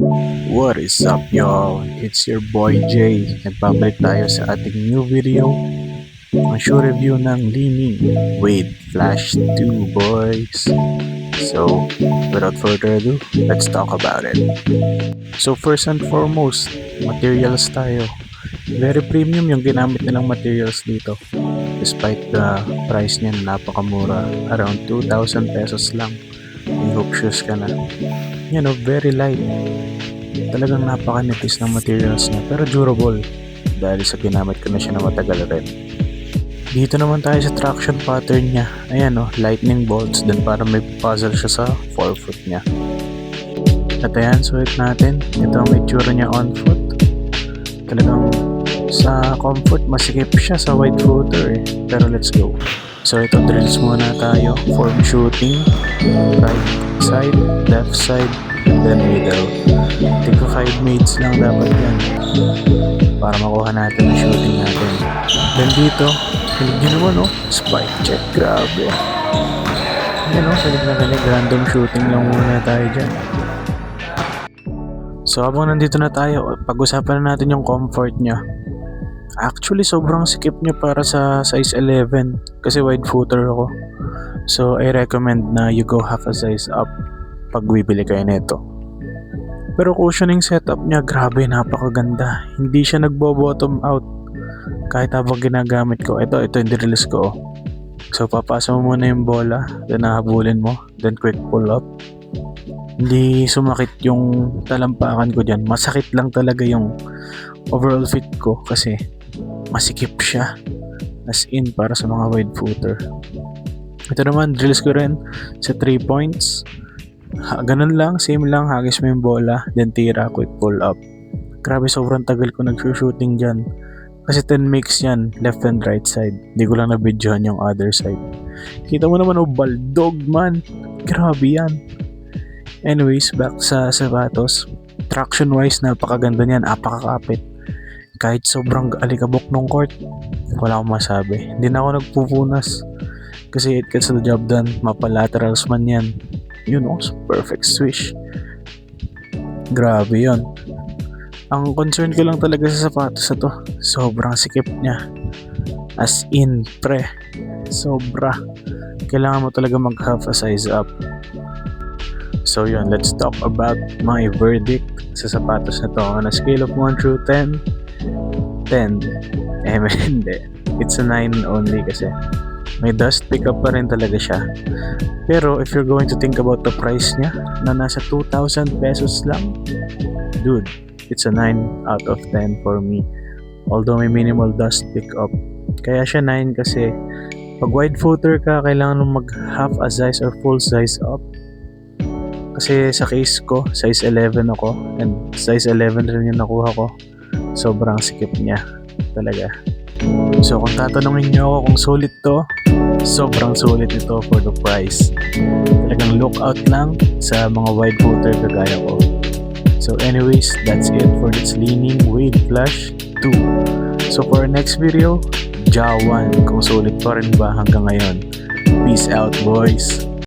What is up y'all? It's your boy Jay. Nagbabalik tayo sa ating new video. Ang show review ng Li-Ning with Flash 2 boys. So, without further ado, let's talk about it. So first and foremost, materials tayo. Very premium yung ginamit nilang materials dito. Despite the price niya napakamura, around 2,000 pesos lang. May hoop shoes ka na. You know, very light. Talagang napakanipis ng materials niya pero durable dahil sa ginamit ko na siya na matagal rin. Dito naman tayo sa traction pattern niya. Ayan o, lightning bolts din para may puzzle siya sa forefoot niya. At ayan, suot natin. Ito ang itsura niya on foot. Talagang sa comfort masikip siya sa wide footer eh. Pero let's go. So ito, drills muna tayo. Form shooting, right side, left side, and then middle. Tigko 5 mates lang dapat yan para makuha natin ang shooting natin. Then dito, hilig nyo naman spike check, grabe. Yan hilig na hilig, random shooting lang muna tayo dyan. So habang nandito na tayo, pag-usapan na natin yung comfort nya. Actually sobrang sikip niya para sa size 11 kasi wide footer ako. So I recommend na you go half a size up pag bibili kayo nito. Pero cushioning setup niya, grabe, napakaganda. Hindi siya nagbo-bottom out kahit habang ginagamit ko. Ito yung release ko. So papasa mo muna yung bola, then nahabulin mo, then quick pull up. Hindi sumakit yung talampakan ko dyan. Masakit lang talaga yung overall fit ko kasi masikip siya. As in, para sa mga wide footer. Ito naman, drills ko rin sa 3 points. Ganun lang, same lang, hagis mo yung bola, then tira, quick pull up. Grabe, sobrang tagal ko nag-shooting dyan. Kasi 10 makes yan, left and right side. Hindi ko lang na-videohan yung other side. Kita mo naman, baldog man. Grabe yan. Anyways, back sa sapatos. Traction wise, napakaganda niyan, napakakapit. Kahit sobrang alikabok ng court, wala akong masabi. Hindi na ako nagpupunas. Kasi it gets the job done. Mapa-laterals man yan. Perfect swish. Grabe yon. Ang concern ko lang talaga sa sapatos na to, sobrang sikip niya. As in, sobra. Kailangan mo talaga mag half a size up. So yun, let's talk about my verdict sa sapatos na to. On a scale of 1 through 10, 10. Hindi. It's a 9 only kasi may dust pickup pa rin talaga siya. Pero if you're going to think about the price niya na nasa 2,000 pesos lang, dude, it's a 9 out of 10 for me. Although may minimal dust pickup. Kaya siya 9 kasi pag wide footer ka, kailangan mo mag half a size or full size up. Kasi sa case ko, size 11 ako and size 11 rin yung nakuha ko. Sobrang sikip niya talaga. So kung tatanungin niyo ako kung sulit to, sobrang sulit ito for the price. Talagang look out lang sa mga wide footer kagaya ko. So anyways, that's it for this Li-Ning with Flash 2. So for our next video, Ja 1 kung sulit pa rin ba hanggang ngayon. Peace out boys!